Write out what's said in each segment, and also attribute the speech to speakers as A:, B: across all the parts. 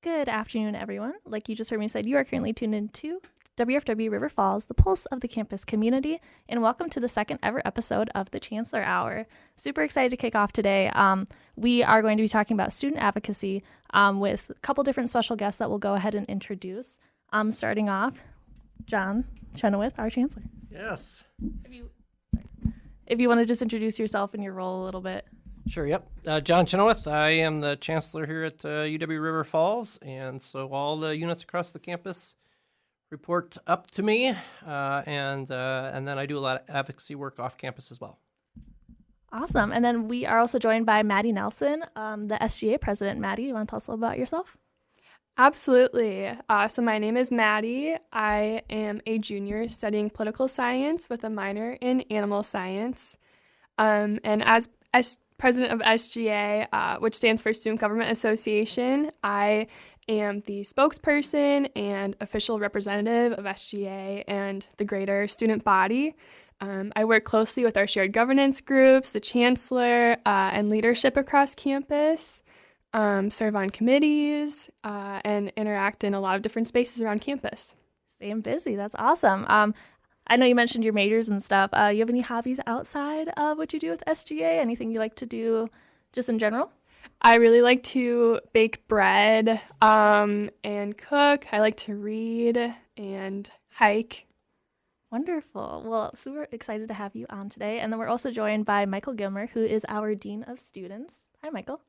A: Good afternoon, everyone. Like you just heard me say, you are currently tuned into WRFW River Falls, the pulse of the campus community, and welcome to the second ever episode of the Chancellor Hour. Super excited to kick off today. We are going to be talking about student advocacy with a couple different special guests that we'll go ahead and introduce. Starting off, John Chenoweth, our Chancellor.
B: Yes.
A: If you want to just introduce yourself and your role a little bit.
B: Sure, yep. John Chenoweth. I am the Chancellor here at UW River Falls, and so all the units across the campus report up to me, and then I do a lot of advocacy work off campus as well.
A: Awesome. And then we are also joined by Maddie Nelson, the SGA president. Maddie, you want to tell us a little about yourself?
C: Absolutely. So my name is Maddie. I am a junior studying political science with a minor in animal science. And as president of SGA, which stands for Student Government Association, I am the spokesperson and official representative of SGA and the greater student body. I work closely with our shared governance groups, the chancellor, and leadership across campus, serve on committees, and interact in a lot of different spaces around campus.
A: Staying busy. That's awesome. I know you mentioned your majors and stuff. You have any hobbies outside of what you do with SGA? Anything you like to do just in general?
C: I really like to bake bread and cook. I like to read and hike.
A: Wonderful. Well, super excited to have you on today. And then we're also joined by Michael Gilmer, who is our Dean of Students. Hi, Michael.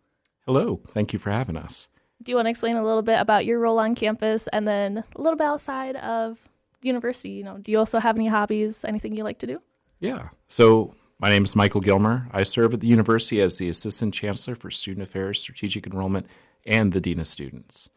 D: Hello. Thank you for having us.
A: Do you want to explain a little bit about your role on campus and then a little bit outside of university? Do you also have any hobbies, anything you like to do?
D: Yeah. So my name is Michael Gilmer. I serve at the university as the Assistant Chancellor for Student Affairs, Strategic Enrollment, and the Dean of Students.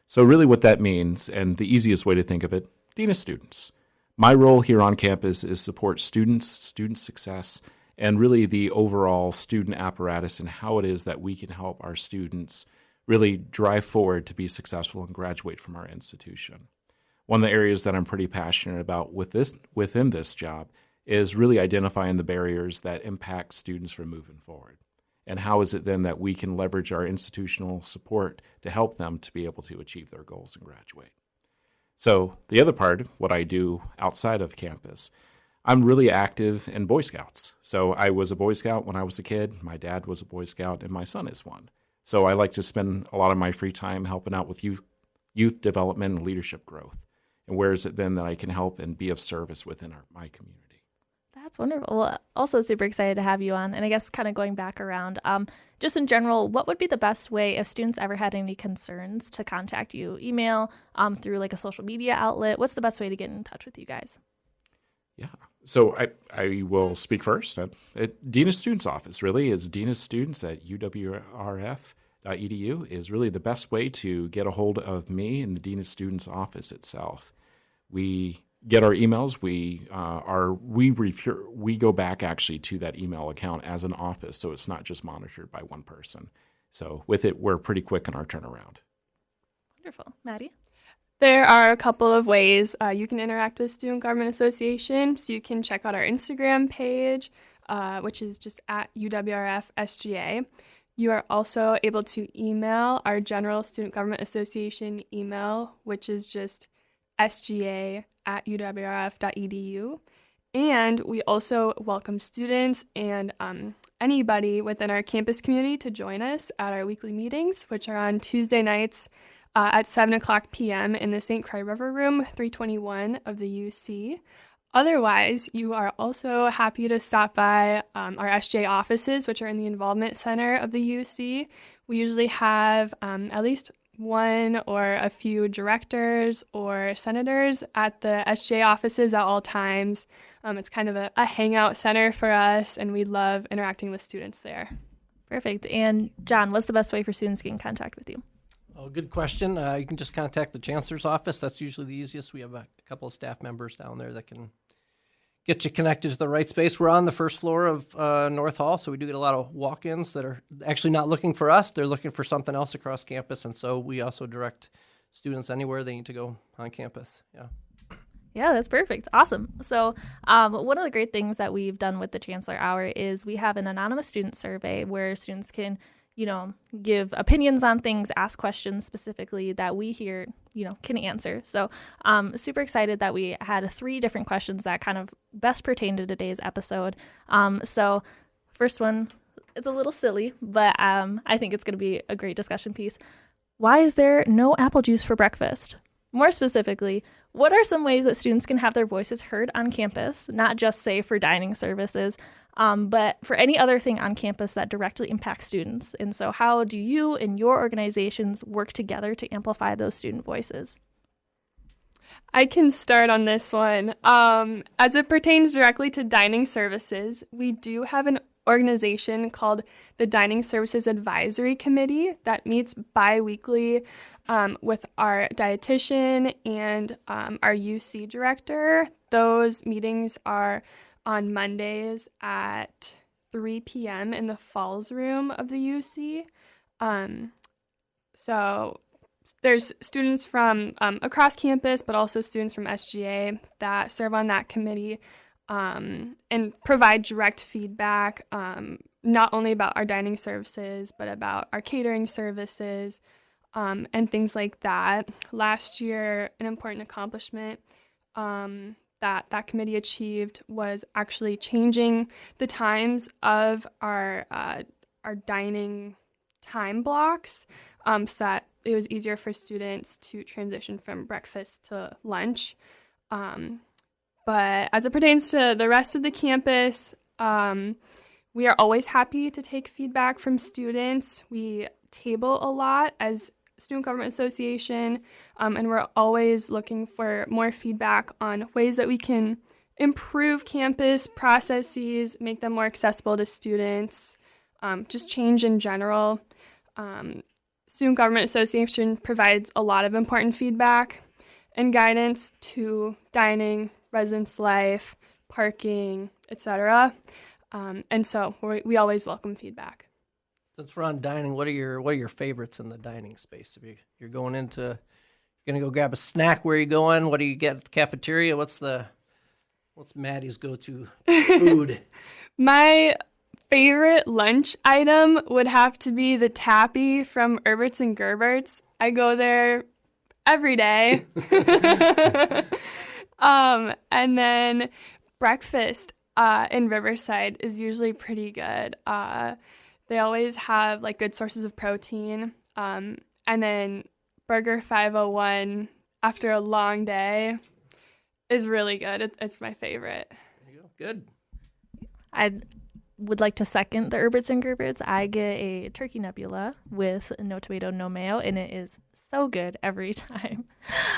D: So really what that means, and the easiest way to think of it, Dean of Students. My role here on campus is support students, student success, and really the overall student apparatus and how it is that we can help our students really drive forward to be successful and graduate from our institution. One of the areas that I'm pretty passionate about within this job is really identifying the barriers that impact students from moving forward. And how is it then that we can leverage our institutional support to help them to be able to achieve their goals and graduate. So the other part of what I do outside of campus, I'm really active in Boy Scouts. So I was a Boy Scout when I was a kid. My dad was a Boy Scout, and my son is one. So I like to spend a lot of my free time helping out with youth development and leadership growth. And where is it then that I can help and be of service within my community?
A: That's wonderful. Well, also super excited to have you on. And I guess kind of going back around, just in general, what would be the best way if students ever had any concerns to contact you? Email, through like a social media outlet? What's the best way to get in touch with you guys?
D: Yeah. So I will speak first. At Dean of Students office really is Dean of Students at WRFW.edu is really the best way to get a hold of me and the Dean of Students office itself. We get our emails. We go back actually to that email account as an office, so it's not just monitored by one person. So with it, we're pretty quick in our turnaround.
A: Wonderful. Maddie?
C: There are a couple of ways you can interact with Student Government Association. So you can check out our Instagram page, which is just at UWRFSGA. You are also able to email our General Student Government Association email, which is just sga@uwrf.edu. And we also welcome students and anybody within our campus community to join us at our weekly meetings, which are on Tuesday nights at 7 o'clock p.m. in the St. Croix River Room 321 of the UC. Otherwise, you are also happy to stop by our SJ offices, which are in the Involvement Center of the UC. We usually have at least one or a few directors or senators at the SJ offices at all times. It's kind of a hangout center for us, and we love interacting with students there.
A: Perfect. And John, what's the best way for students to get in contact with you?
B: Oh, good question. You can just contact the Chancellor's office. That's usually the easiest. We have a couple of staff members down there that can get you connected to the right space. We're on the first floor of North Hall, so we do get a lot of walk-ins that are actually not looking for us. They're looking for something else across campus, and so we also direct students anywhere they need to go on campus. Yeah.
A: Yeah, that's perfect. Awesome. So one of the great things that we've done with the Chancellor Hour is we have an anonymous student survey where students can give opinions on things, ask questions specifically that we here, can answer. So super excited that we had 3 different questions that kind of best pertain to today's episode. So first one, it's a little silly, but I think it's going to be a great discussion piece. Why is there no apple juice for breakfast? More specifically, what are some ways that students can have their voices heard on campus, not just say for dining services, but for any other thing on campus that directly impacts students? And so how do you and your organizations work together to amplify those student voices?
C: I can start on this one. As it pertains directly to dining services, we do have an organization called the Dining Services Advisory Committee that meets bi-weekly with our dietitian and our UC director. Those meetings are on Mondays at 3 p.m. in the Falls room of the UC. So there's students from across campus, but also students from SGA that serve on that committee and provide direct feedback, not only about our dining services, but about our catering services and things like that. Last year, an important accomplishment that committee achieved was actually changing the times of our dining time blocks so that it was easier for students to transition from breakfast to lunch. But as it pertains to the rest of the campus, we are always happy to take feedback from students. We table a lot as Student Government Association, and we're always looking for more feedback on ways that we can improve campus processes, make them more accessible to students, just change in general. Student Government Association provides a lot of important feedback and guidance to dining, residence life, parking, etc. And so we always welcome feedback.
B: Since we're on dining, what are your favorites in the dining space? If you're going to go grab a snack, where are you going? What do you get at the cafeteria? What's Maddie's go-to food?
C: My favorite lunch item would have to be the tappy from Herbert's and Gerbert's. I go there every day. And then breakfast in Riverside is usually pretty good. They always have good sources of protein. And then Burger 501 after a long day is really good. It's my favorite.
B: There you go. Good.
A: I would like to second the Herberts and Gerberts. I get a turkey nebula with no tomato, no mayo, and it is so good every time.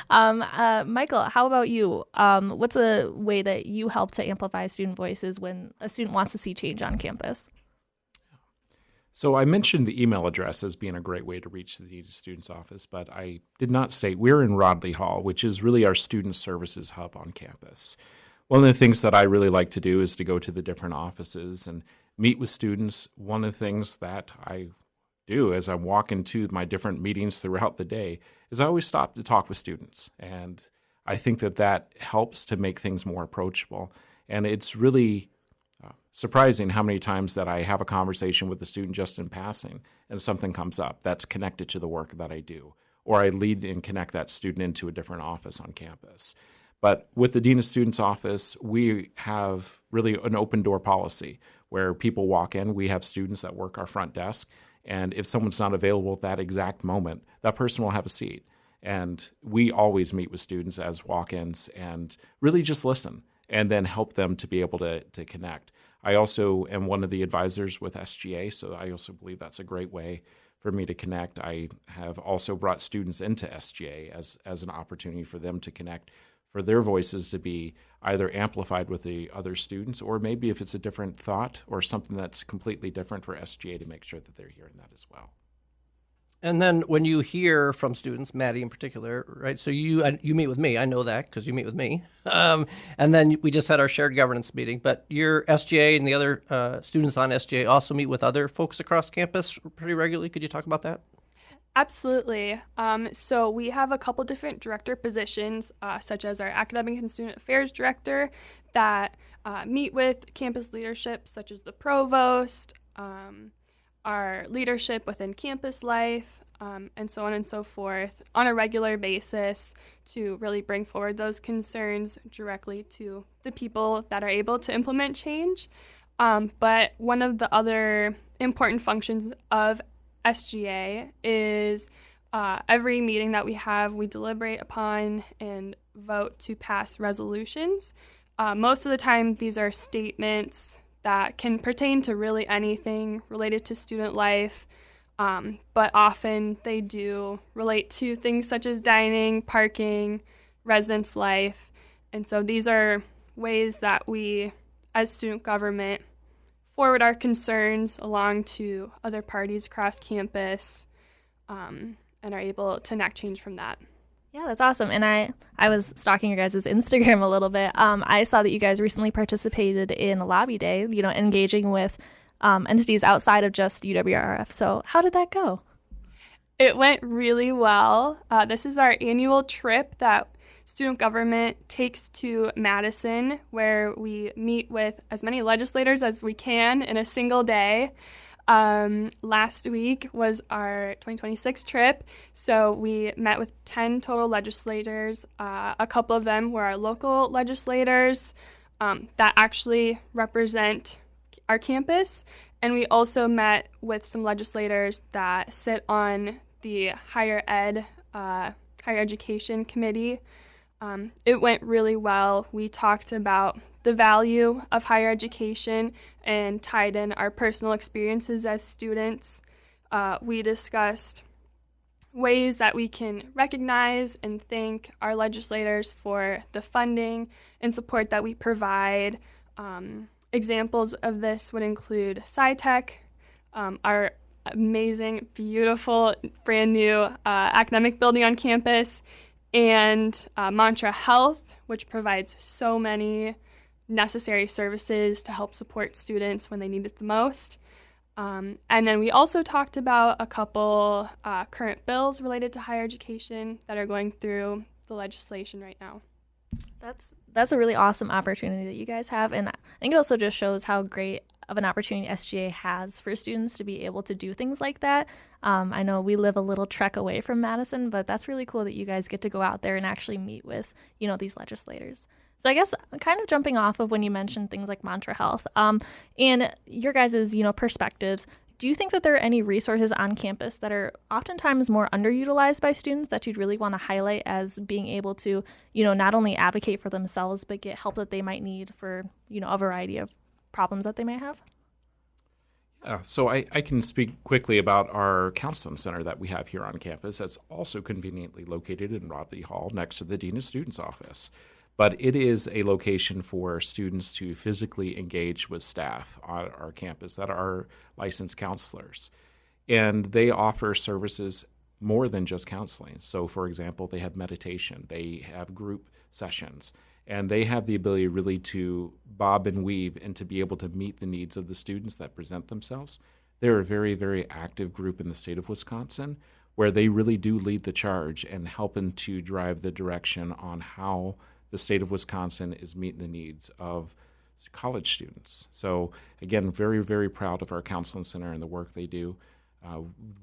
A: Michael, how about you? What's a way that you help to amplify student voices when a student wants to see change on campus?
D: So I mentioned the email address as being a great way to reach the Dean of Students office, but I did not state we're in Rodley Hall, which is really our student services hub on campus. One of the things that I really like to do is to go to the different offices and meet with students. One of the things that I do as I'm walking to my different meetings throughout the day is I always stop to talk with students. And I think that helps to make things more approachable. And it's really surprising how many times that I have a conversation with a student just in passing and something comes up that's connected to the work that I do, or I lead and connect that student into a different office on campus. But with the Dean of Students office, we have really an open door policy where people walk in, we have students that work our front desk, and if someone's not available at that exact moment, that person will have a seat. And we always meet with students as walk-ins and really just listen and then help them to be able to connect. I also am one of the advisors with SGA, so I also believe that's a great way for me to connect. I have also brought students into SGA as an opportunity for them to connect, for their voices to be either amplified with the other students, or maybe if it's a different thought or something that's completely different, for SGA to make sure that they're hearing that as well.
B: And then when you hear from students, Maddie in particular, right? So you meet with me. I know that because you meet with me. And then we just had our shared governance meeting. But your SGA and the other students on SGA also meet with other folks across campus pretty regularly. Could you talk about that?
C: Absolutely. So we have a couple different director positions, such as our academic and student affairs director, that meet with campus leadership, such as the provost, our leadership within campus life, and so on and so forth on a regular basis to really bring forward those concerns directly to the people that are able to implement change. But one of the other important functions of SGA is every meeting that we have, we deliberate upon and vote to pass resolutions. Most of the time, these are statements that can pertain to really anything related to student life, but often they do relate to things such as dining, parking, residence life. And so these are ways that we, as student government, forward our concerns along to other parties across campus, and are able to enact change from that.
A: Yeah, that's awesome. And I was stalking your guys' Instagram a little bit. I saw that you guys recently participated in a lobby day, engaging with entities outside of just UWRF. So how did that go?
C: It went really well. This is our annual trip that student government takes to Madison, where we meet with as many legislators as we can in a single day. Last week was our 2026 trip, so we met with 10 total legislators. A couple of them were our local legislators that actually represent our campus, and we also met with some legislators that sit on the higher education committee. It went really well. We talked about the value of higher education and tied in our personal experiences as students. We discussed ways that we can recognize and thank our legislators for the funding and support that we provide. Examples of this would include SciTech, our amazing, beautiful, brand new academic building on campus, and Mantra Health, which provides so many necessary services to help support students when they need it the most. And then we also talked about a couple current bills related to higher education that are going through the legislation right now.
A: That's a really awesome opportunity that you guys have, and I think it also just shows how great of an opportunity SGA has for students to be able to do things like that. I know we live a little trek away from Madison, but that's really cool that you guys get to go out there and actually meet with, these legislators. So I guess kind of jumping off of when you mentioned things like Mantra Health, and your guys' perspectives, do you think that there are any resources on campus that are oftentimes more underutilized by students that you'd really want to highlight as being able to, not only advocate for themselves, but get help that they might need for, a variety of problems that they may have?
D: So I can speak quickly about our counseling center that we have here on campus. That's also conveniently located in Rodley Hall next to the Dean of Students office. But it is a location for students to physically engage with staff on our campus that are licensed counselors. And they offer services more than just counseling. So, for example, they have meditation, they have group sessions, and they have the ability really to bob and weave and to be able to meet the needs of the students that present themselves. They're a very, very active group in the state of Wisconsin where they really do lead the charge and helping to drive the direction on how the state of Wisconsin is meeting the needs of college students. So again, very, very proud of our counseling center and the work they do.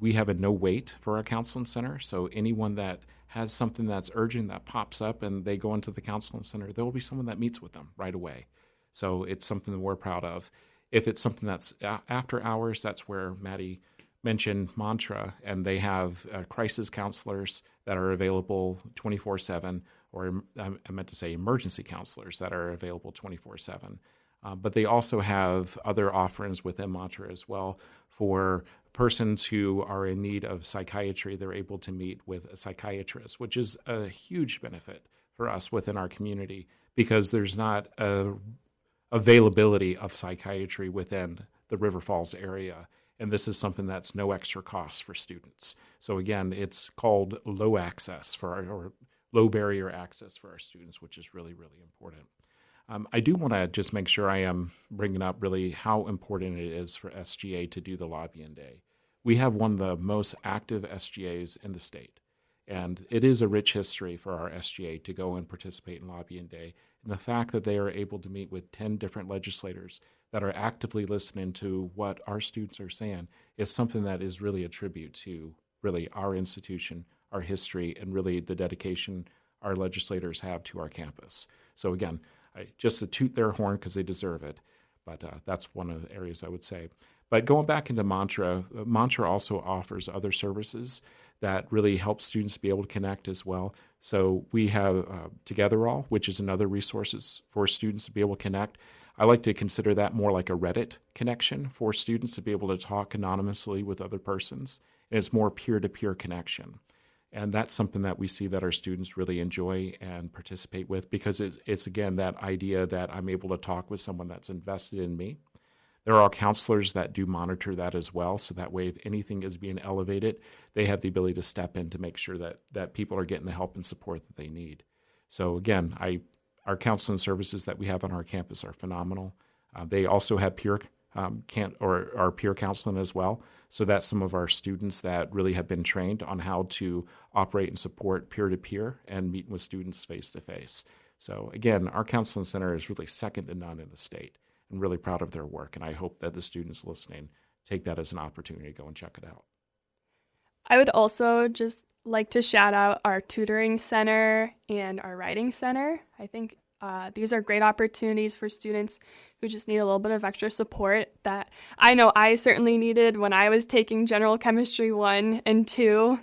D: We have a no wait for our counseling center. So anyone that has something that's urgent that pops up and they go into the counseling center, there will be someone that meets with them right away. So it's something that we're proud of. If it's something that's after hours, that's where Maddie mentioned Mantra, and they have crisis counselors that are available 24/7, or I meant to say emergency counselors that are available 24/7. But they also have other offerings within Mantra as well for persons who are in need of psychiatry. They're able to meet with a psychiatrist, which is a huge benefit for us within our community because there's not a availability of psychiatry within the River Falls area. And this is something that's no extra cost for students. So again, it's called low access or low barrier access for our students, which is really, really important. I do want to just make sure I am bringing up really how important it is for SGA to do the lobbying day. We have one of the most active SGAs in the state, and it is a rich history for our SGA to go and participate in lobbying day. And the fact that they are able to meet with 10 different legislators that are actively listening to what our students are saying is something that is really a tribute to really our institution, our history, and really the dedication our legislators have to our campus. So again, just to toot their horn because they deserve it, but that's one of the areas I would say. But going back into Mantra, Mantra also offers other services that really help students be able to connect as well. So we have Togetherall, which is another resources for students to be able to connect. I like to consider that more like a Reddit connection for students to be able to talk anonymously with other persons. And it's more peer-to-peer connection. And that's something that we see that our students really enjoy and participate with because it's again, that idea that I'm able to talk with someone that's invested in me. There are counselors that do monitor that as well, so that way if anything is being elevated, they have the ability to step in to make sure that people are getting the help and support that they need. So again, our counseling services that we have on our campus are phenomenal. They also have peer counseling as well. So that's some of our students that really have been trained on how to operate and support peer-to-peer and meet with students face-to-face. So again, our counseling center is really second to none in the state. I'm really proud of their work, and I hope that the students listening take that as an opportunity to go and check it out.
C: I would also just like to shout out our tutoring center and our writing center. I think these are great opportunities for students who just need a little bit of extra support that I know I certainly needed when I was taking General Chemistry 1 and 2.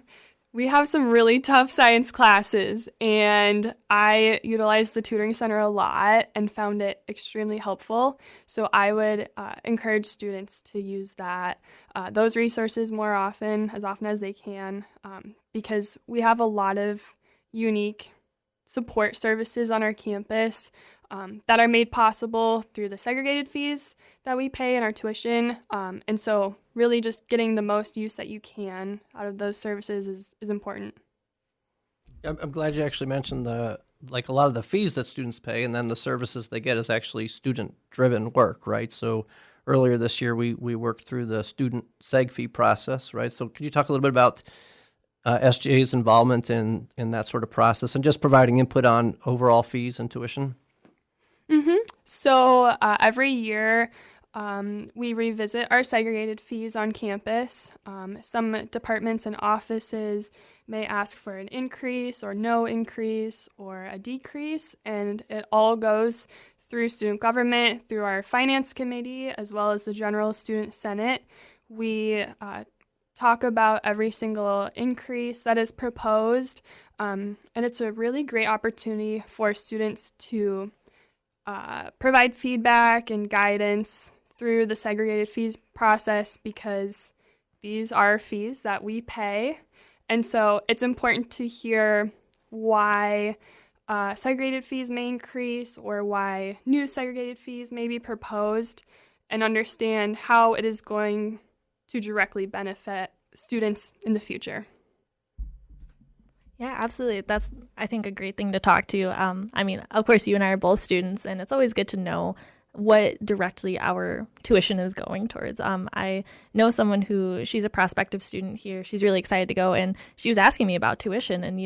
C: We have some really tough science classes, and I utilized the tutoring center a lot and found it extremely helpful. So I would encourage students to use those resources as often as they can, because we have a lot of unique support services on our campus that are made possible through the segregated fees that we pay in our tuition. And so really just getting the most use that you can out of those services is important.
B: I'm glad you actually mentioned a lot of the fees that students pay and then the services they get is actually student-driven work, right? So earlier this year, we worked through the student seg fee process, right? So could you talk a little bit about SGA's involvement in that sort of process and just providing input on overall fees and tuition?
C: Mm-hmm. So every year we revisit our segregated fees on campus. Some departments and offices may ask for an increase or no increase or a decrease, and it all goes through student government, through our finance committee, as well as the General Student Senate. We talk about every single increase that is proposed, and it's a really great opportunity for students to provide feedback and guidance through the segregated fees process because these are fees that we pay. And so it's important to hear why segregated fees may increase or why new segregated fees may be proposed and understand how it is going to directly benefit students in the future.
A: Yeah, absolutely. That's, I think, a great thing to talk to. I mean, of course, you and I are both students, and it's always good to know what directly our tuition is going towards. I know someone she's a prospective student here. She's really excited to go, and she was asking me about tuition and,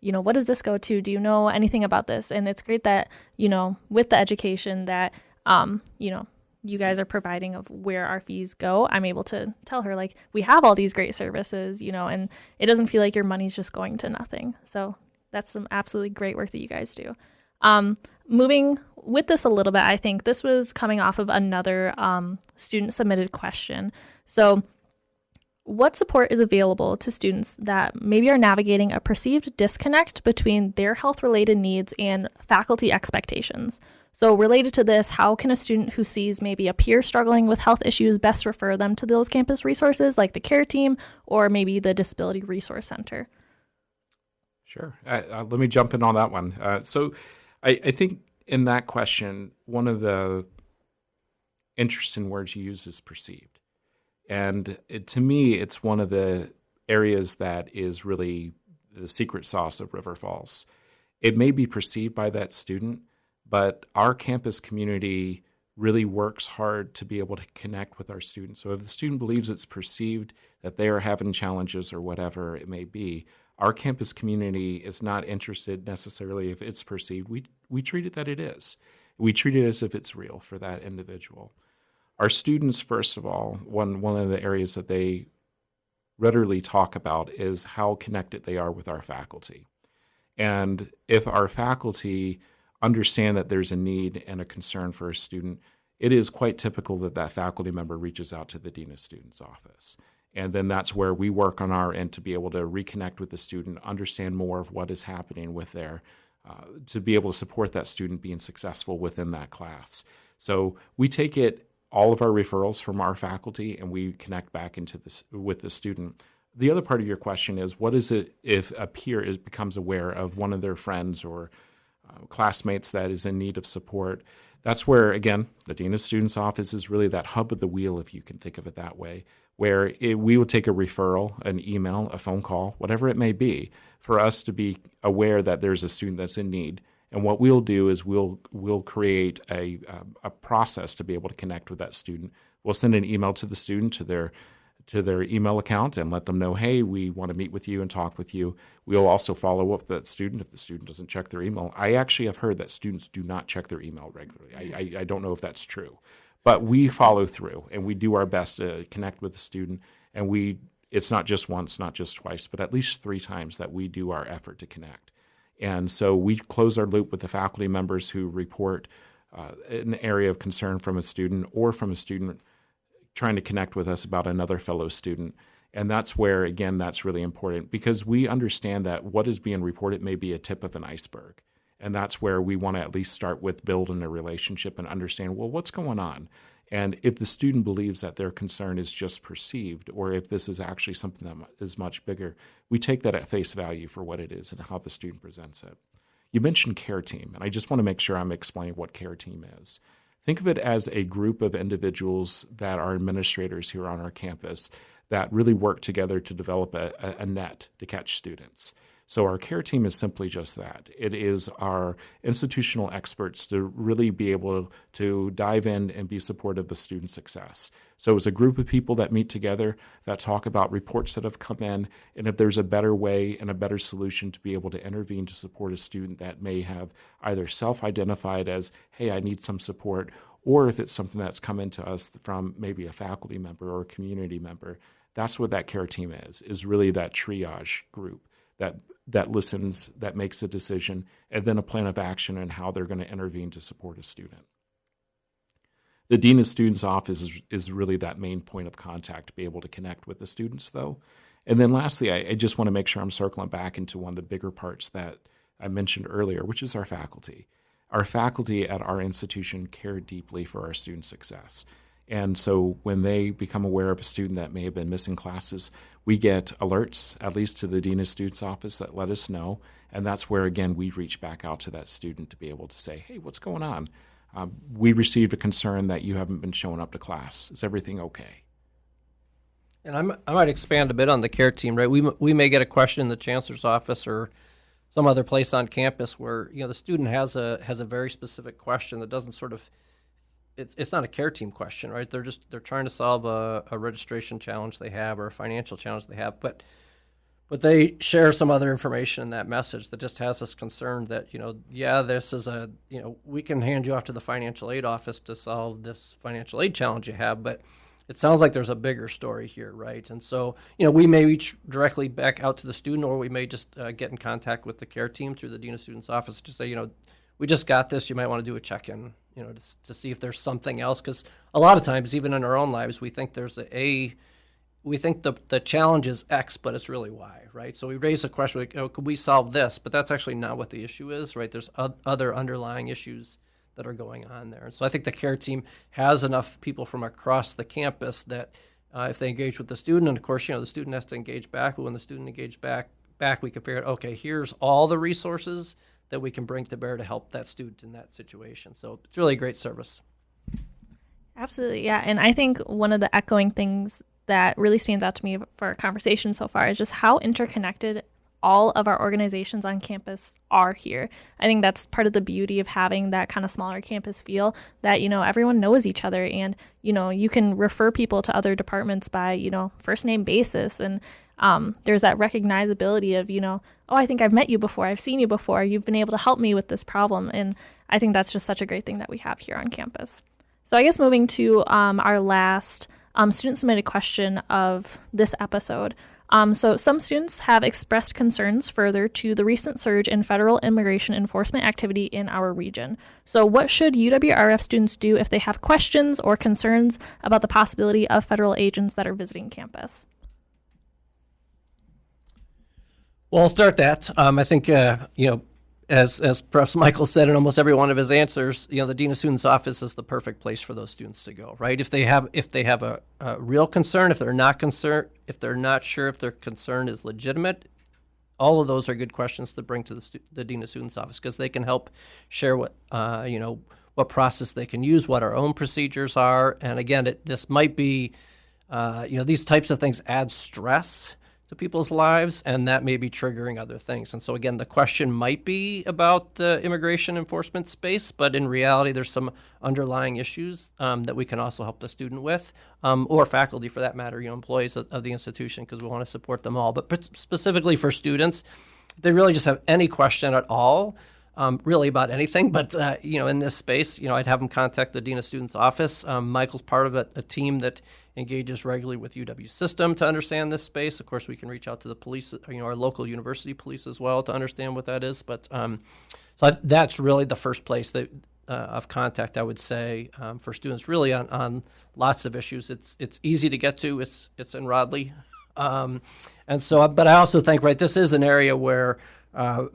A: what does this go to? Do you know anything about this? And it's great that, with the education that, you guys are providing of where our fees go, I'm able to tell her, we have all these great services, and it doesn't feel like your money's just going to nothing. So that's some absolutely great work that you guys do. Moving with this a little bit, I think this was coming off of another student submitted question. So what support is available to students that maybe are navigating a perceived disconnect between their health-related needs and faculty expectations? So related to this, how can a student who sees maybe a peer struggling with health issues best refer them to those campus resources like the care team or maybe the Disability Resource Center?
D: Sure. Let me jump in on that one. So I think in that question, one of the interesting words you use is perceived. And to me, it's one of the areas that is really the secret sauce of River Falls. It may be perceived by that student, but our campus community really works hard to be able to connect with our students. So if the student believes it's perceived that they are having challenges or whatever it may be, our campus community is not interested necessarily if it's perceived. We treat it that it is. We treat it as if it's real for that individual. Our students, first of all, one of the areas that they readily talk about is how connected they are with our faculty. And if our faculty understand that there's a need and a concern for a student, it is quite typical that that faculty member reaches out to the Dean of Students office. And then that's where we work on our end to be able to reconnect with the student, understand more of what is happening with their, to be able to support that student being successful within that class. So we take all of our referrals from our faculty and we connect back into this with the student. The other part of your question is, what is it if a peer becomes aware of one of their friends or classmates that is in need of support? That's where, again, the Dean of Students office is really that hub of the wheel, if you can think of it that way, where we will take a referral, an email, a phone call, whatever it may be, for us to be aware that there's a student that's in need. And what we'll do is we'll create a process to be able to connect with that student. We'll send an email to the student to their email account and let them know, hey, we want to meet with you and talk with you. We'll also follow up with that student if the student doesn't check their email. I actually have heard that students do not check their email regularly. I don't know if that's true, but we follow through and we do our best to connect with the student. And it's not just once, not just twice, but at least 3 times that we do our effort to connect. And so we close our loop with the faculty members who report an area of concern from a student or from a student trying to connect with us about another fellow student. And that's where, again, that's really important because we understand that what is being reported may be a tip of an iceberg. And that's where we want to at least start with building a relationship and understand, well, what's going on? And if the student believes that their concern is just perceived, or if this is actually something that is much bigger, we take that at face value for what it is and how the student presents it. You mentioned care team, and I just want to make sure I'm explaining what care team is. Think of it as a group of individuals that are administrators here on our campus that really work together to develop a net to catch students. So our care team is simply just that. It is our institutional experts to really be able to dive in and be supportive of student success. So it's a group of people that meet together that talk about reports that have come in, and if there's a better way and a better solution to be able to intervene to support a student that may have either self-identified as, hey, I need some support, or if it's something that's come into us from maybe a faculty member or a community member, that's what that care team is really that triage group that listens, that makes a decision, and then a plan of action on how they're going to intervene to support a student. The Dean of Students office is really that main point of contact to be able to connect with the students, though. And then lastly, I just want to make sure I'm circling back into one of the bigger parts that I mentioned earlier, which is our faculty. Our faculty at our institution care deeply for our student success. And so when they become aware of a student that may have been missing classes, we get alerts, at least to the Dean of Students office, that let us know. And that's where, again, we reach back out to that student to be able to say, hey, what's going on? We received a concern that you haven't been showing up to class. Is everything okay?
B: And I might expand a bit on the care team, right? We may get a question in the chancellor's office or some other place on campus where the student has a very specific question that doesn't sort of it's not a care team question, right? They're trying to solve a registration challenge they have or a financial challenge they have, but they share some other information in that message that just has us concerned that, this is we can hand you off to the financial aid office to solve this financial aid challenge you have, but it sounds like there's a bigger story here, right? And so, we may reach directly back out to the student, or we may just get in contact with the care team through the Dean of Students office to say, we just got this, you might want to do a check-in, to see if there's something else. Because a lot of times, even in our own lives, we think we think the challenge is X, but it's really Y, right? So we raise a question, like, could we solve this? But that's actually not what the issue is, right? There's other underlying issues that are going on there. And so I think the care team has enough people from across the campus that if they engage with the student, and of course, the student has to engage back, but when the student engages back, we can figure out, okay, here's all the resources that we can bring to bear to help that student in that situation. So it's really a great service.
A: Absolutely, yeah. And I think one of the echoing things that really stands out to me for our conversation so far is just how interconnected all of our organizations on campus are here. I think that's part of the beauty of having that kind of smaller campus feel, that, everyone knows each other, and, you can refer people to other departments by, first name basis. And there's that recognizability of, oh, I think I've met you before. I've seen you before. You've been able to help me with this problem. And I think that's just such a great thing that we have here on campus. So I guess moving to our last student-submitted question of this episode. So some students have expressed concerns further to the recent surge in federal immigration enforcement activity in our region. So what should UWRF students do if they have questions or concerns about the possibility of federal agents that are visiting campus?
B: Well, I'll start that. I think, as perhaps Michael said in almost every one of his answers, the Dean of Students Office is the perfect place for those students to go, right? If they have a real concern, if they're not concerned, if they're not sure if their concern is legitimate, all of those are good questions to bring to the Dean of Students Office, because they can help share what process they can use, what our own procedures are. And again, this might be, these types of things add stress to people's lives, and that may be triggering other things. And so again, the question might be about the immigration enforcement space, but in reality, there's some underlying issues that we can also help the student with, or faculty for that matter, employees of the institution, because we want to support them all. But specifically for students, they really just have any question at all, really about anything. But in this space, I'd have them contact the Dean of Students Office. Michael's part of a team that engages regularly with UW system to understand this space. Of course, we can reach out to the police, our local university police as well, to understand what that is. But so that's really the first place that of contact, I would say, for students, really on lots of issues. It's easy to get to. It's in Rodley, and so. But I also think, right, this is an area where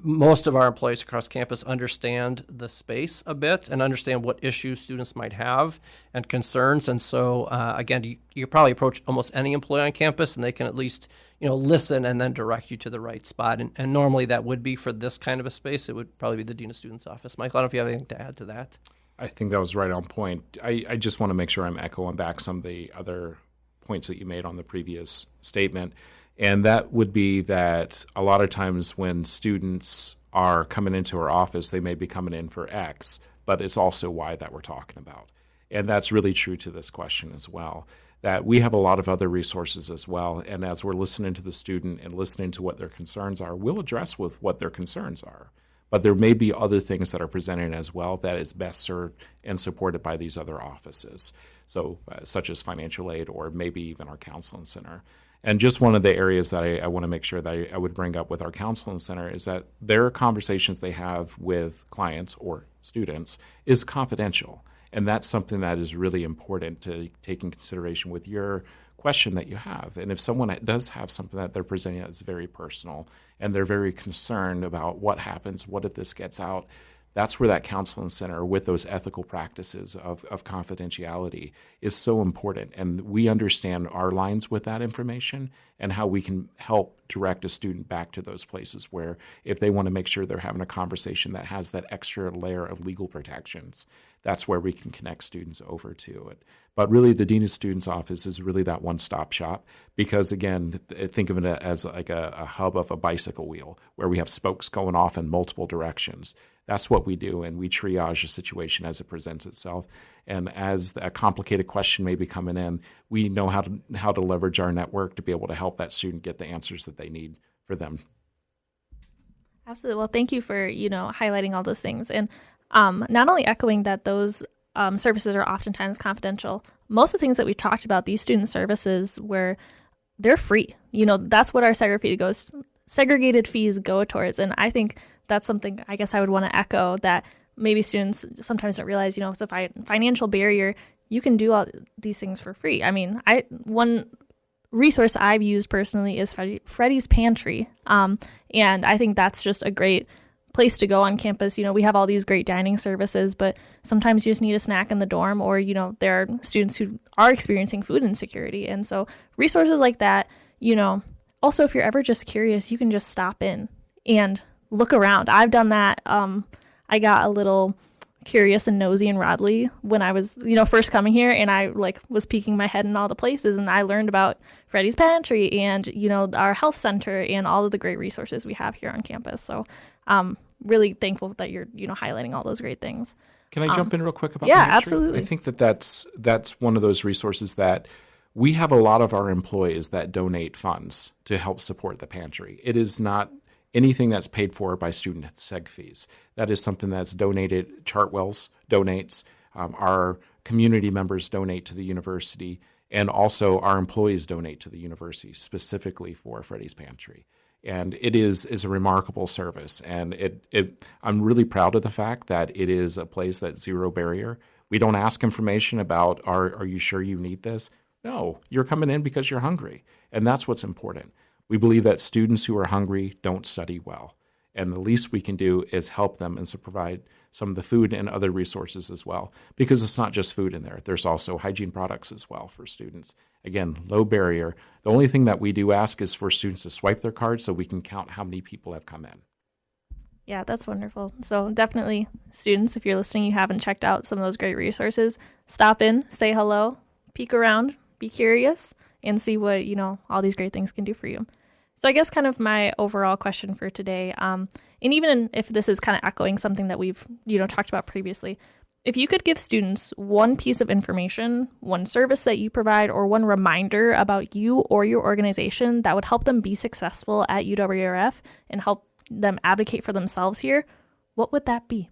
B: most of our employees across campus understand the space a bit and understand what issues students might have and concerns. And so, again, you probably approach almost any employee on campus, and they can at least, listen and then direct you to the right spot. And normally that would be for this kind of a space. It would probably be the Dean of Students Office. Michael, I don't know if you have anything to add to that.
D: I think that was right on point. I just want to make sure I'm echoing back some of the other points that you made on the previous statement. And that would be that a lot of times when students are coming into our office, they may be coming in for X, but it's also Y that we're talking about. And that's really true to this question as well, that we have a lot of other resources as well. And as we're listening to the student and listening to what their concerns are, we'll address with what their concerns are. But there may be other things that are presented as well that is best served and supported by these other offices, so such as financial aid or maybe even our counseling center. And just one of the areas that I want to make sure that I would bring up with our counseling center is that their conversations they have with clients or students is confidential. And that's something that is really important to take in consideration with your question that you have. And if someone does have something that they're presenting that's very personal and they're very concerned about what happens, what if this gets out, that's where that counseling center with those ethical practices of confidentiality is so important. And we understand our lines with that information and how we can help direct a student back to those places where if they want to make sure they're having a conversation that has that extra layer of legal protections, that's where we can connect students over to it. But really, the Dean of Students Office is really that one-stop shop because, again, think of it as like a hub of a bicycle wheel where we have spokes going off in multiple directions. That's what we do, and we triage a situation as it presents itself. And as a complicated question may be coming in, we know how to leverage our network to be able to help that student get the answers that they need for them.
A: Absolutely. Well, thank you for, highlighting all those things. And not only echoing that those services are oftentimes confidential, most of the things that we've talked about, these student services, where they're free. That's what our segregated fees go towards. And I think that's something I guess I would want to echo, that maybe students sometimes don't realize, it's a financial barrier. You can do all these things for free. I mean, one resource I've used personally is Freddie's Pantry. And I think that's just a great place to go on campus. We have all these great dining services, but sometimes you just need a snack in the dorm, or, there are students who are experiencing food insecurity. And so resources like that, also, if you're ever just curious, you can just stop in and look around. I've done that. I got a little curious and nosy in Rodley when I was, first coming here, and I was peeking my head in all the places, and I learned about Freddie's Pantry and, our health center and all of the great resources we have here on campus. So really thankful that you're, highlighting all those great things.
D: Can I jump in real quick about
A: Yeah,
D: Pantry?
A: absolutely.
D: I think that's one of those resources that we have a lot of our employees that donate funds to help support the pantry. It is not anything that's paid for by student seg fees. That is something that's donated. Chartwell's donates. Our community members donate to the university, and also our employees donate to the university specifically for Freddy's Pantry. And it is a remarkable service. And I'm really proud of the fact that it is a place that's zero barrier. We don't ask information about, are you sure you need this? No, you're coming in because you're hungry. And that's what's important. We believe that students who are hungry don't study well. And the least we can do is help them and so provide some of the food and other resources as well. Because it's not just food in there. There's also hygiene products as well for students. Again, low barrier. The only thing that we do ask is for students to swipe their cards so we can count how many people have come in.
A: Yeah, that's wonderful. So definitely, students, if you're listening, you haven't checked out some of those great resources, stop in, say hello, peek around, be curious, and see what, all these great things can do for you. So I guess kind of my overall question for today, and even if this is kind of echoing something that we've, talked about previously, if you could give students one piece of information, one service that you provide, or one reminder about you or your organization that would help them be successful at UWRF and help them advocate for themselves here, what would that be?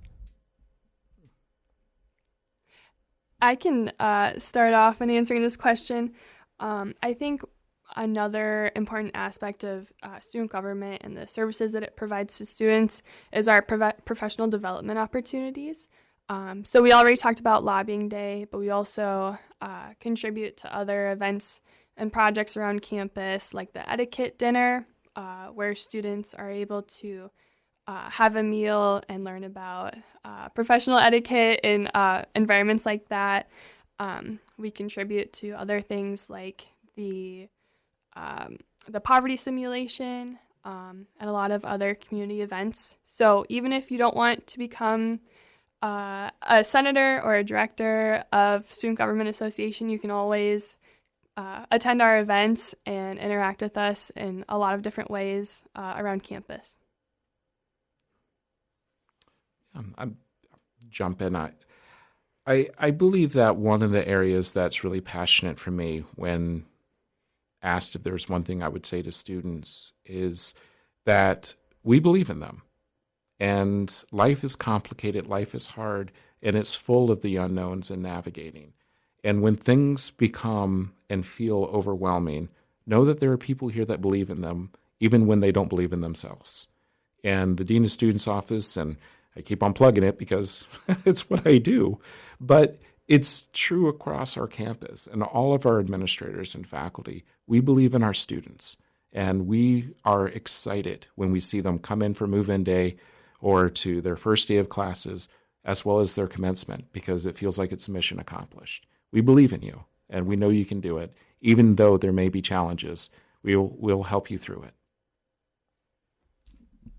C: I can start off in answering this question. I think another important aspect of student government and the services that it provides to students is our professional development opportunities. So we already talked about lobbying day, but we also contribute to other events and projects around campus, like the etiquette dinner, where students are able to have a meal and learn about professional etiquette in environments like that. We contribute to other things like the poverty simulation and a lot of other community events. So even if you don't want to become a senator or a director of Student Government Association, you can always attend our events and interact with us in a lot of different ways around campus.
D: I jump in. I believe that one of the areas that's really passionate for me when asked if there's one thing I would say to students is that we believe in them. And life is complicated, life is hard, and it's full of the unknowns and navigating. And when things become and feel overwhelming, know that there are people here that believe in them, even when they don't believe in themselves. And the Dean of Students Office, and I keep on plugging it because it's what I do, but it's true across our campus and all of our administrators and faculty. We believe in our students, and we are excited when we see them come in for move-in day or to their first day of classes, as well as their commencement, because it feels like it's mission accomplished. We believe in you, and we know you can do it. Even though there may be challenges, we'll help you through it.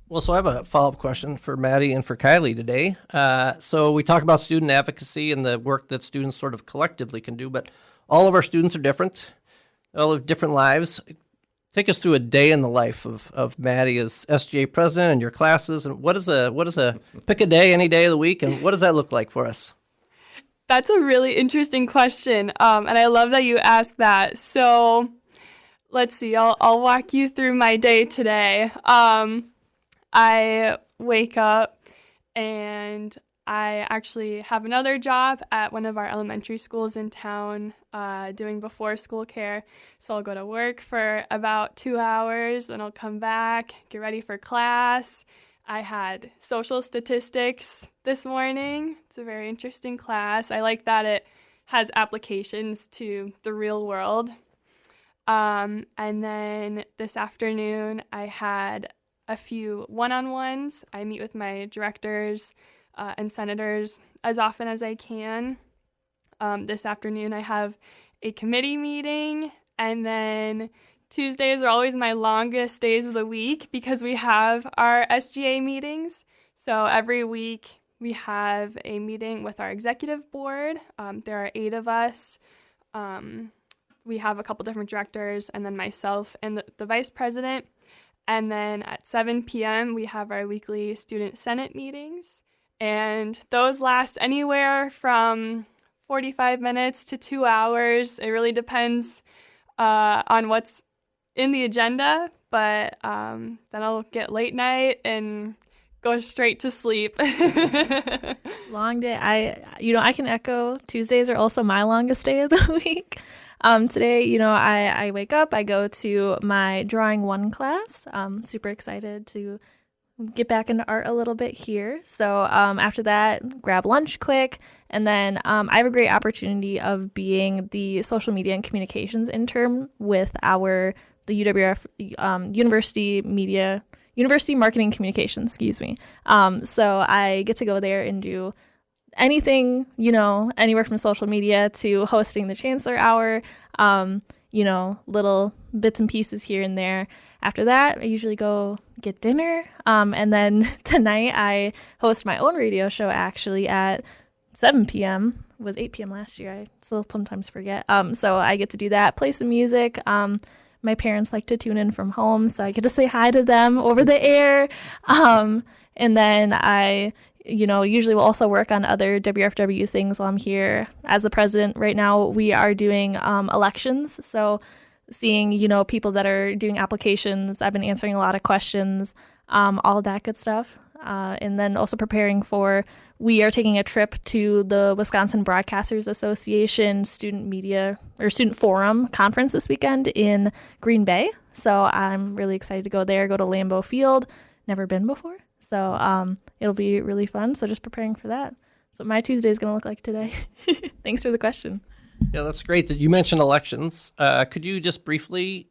B: Well, so I have a follow-up question for Maddie and for Kylie today. So we talk about student advocacy and the work that students sort of collectively can do, but all of our students are different. They all have different lives. Take us through a day in the life of Maddie as SGA president and your classes, and what is a pick a day, any day of the week, and what does that look like for us?
C: That's a really interesting question, and I love that you asked that. So let's see, I'll walk you through my day today. I wake up and I actually have another job at one of our elementary schools in town doing before school care. So I'll go to work for about 2 hours, and I'll come back, get ready for class. I had social statistics this morning. It's a very interesting class. I like that it has applications to the real world. And then this afternoon I had a few one-on-ones. I meet with my directors and senators as often as I can. This afternoon I have a committee meeting, and then Tuesdays are always my longest days of the week because we have our SGA meetings. So every week we have a meeting with our executive board. There are 8 of us. We have a couple different directors, and then myself and the vice president. And then at 7 p.m., we have our weekly student senate meetings. And those last anywhere from 45 minutes to 2 hours. It really depends on what's in the agenda. But then I'll get late night and go straight to sleep.
A: Long day. I can echo. Tuesdays are also my longest day of the week. Today, I wake up, I go to my drawing 1 class. Super excited to get back into art a little bit here. So after that, grab lunch quick. And then I have a great opportunity of being the social media and communications intern with the UWRF University Marketing Communications, so I get to go there and do anything, anywhere from social media to hosting the Chancellor Hour, little bits and pieces here and there. After that, I usually go get dinner. And then tonight I host my own radio show actually at 7 p.m. It was 8 p.m. last year. I still sometimes forget. So I get to do that, play some music. My parents like to tune in from home, so I get to say hi to them over the air. And then I usually will also work on other WRFW things while I'm here. As the president right now, we are doing elections. So seeing, people that are doing applications, I've been answering a lot of questions, all of that good stuff. And then also preparing we are taking a trip to the Wisconsin Broadcasters Association Student Forum conference this weekend in Green Bay. So I'm really excited to go there, go to Lambeau Field. Never been before. So it'll be really fun. So just preparing for that. That's what my Tuesday is going to look like today. Thanks for the question.
B: Yeah, that's great that you mentioned elections. Could you just briefly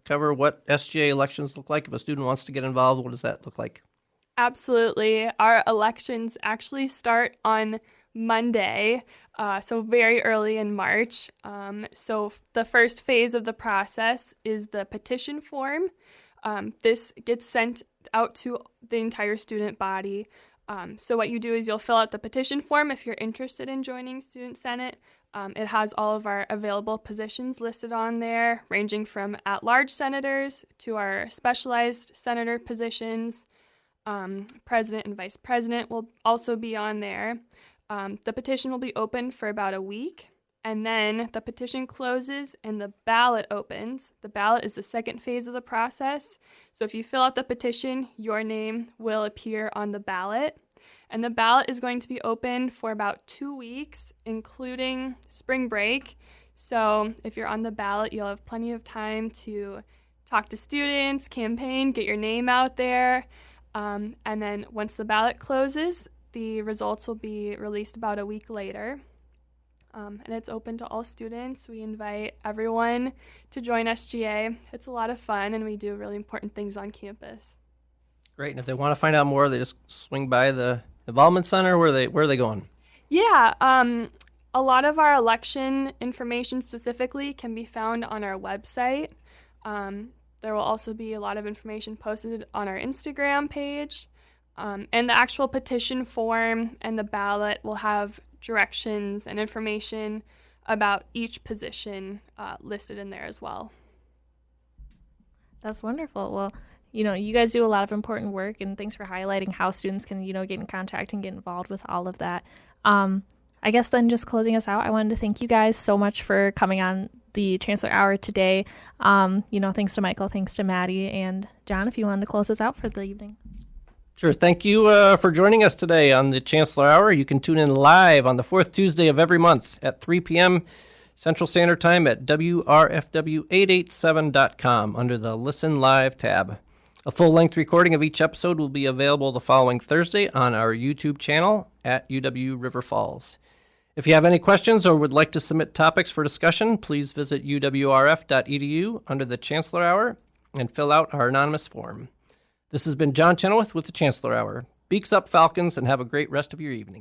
B: cover what SGA elections look like? If a student wants to get involved, what does that look like?
C: Absolutely. Our elections actually start on Monday, so very early in March. So the first phase of the process is the petition form. This gets sent out to the entire student body. So what you do is you'll fill out the petition form if you're interested in joining Student Senate. It has all of our available positions listed on there, ranging from at-large senators to our specialized senator positions. President and vice president will also be on there. The petition will be open for about a week, and then the petition closes and the ballot opens. The ballot is the second phase of the process. So if you fill out the petition, your name will appear on the ballot. And the ballot is going to be open for about 2 weeks, including spring break. So if you're on the ballot, you'll have plenty of time to talk to students, campaign, get your name out there. And then once the ballot closes, the results will be released about a week later. And it's open to all students. We invite everyone to join SGA. It's a lot of fun, and we do really important things on campus.
B: Great. And if they want to find out more, they just swing by the Involvement Center. Where are they going?
C: Yeah, a lot of our election information specifically can be found on our website. There will also be a lot of information posted on our Instagram page. And the actual petition form and the ballot will have directions and information about each position listed in there as well.
A: That's wonderful. Well, you guys do a lot of important work, and thanks for highlighting how students can, get in contact and get involved with all of that. I guess then just closing us out, I wanted to thank you guys so much for coming on the Chancellor Hour today. Thanks to Michael, thanks to Maddie, and John, if you wanted to close us out for the evening.
B: Sure. Thank you for joining us today on the Chancellor Hour. You can tune in live on the fourth Tuesday of every month at 3 p.m. Central Standard Time at WRFW887.com under the Listen Live tab. A full-length recording of each episode will be available the following Thursday on our YouTube channel at UW River Falls. If you have any questions or would like to submit topics for discussion, please visit uwrf.edu under the Chancellor Hour and fill out our anonymous form. This has been John Chenoweth with the Chancellor Hour. Beaks up, Falcons, and have a great rest of your evening.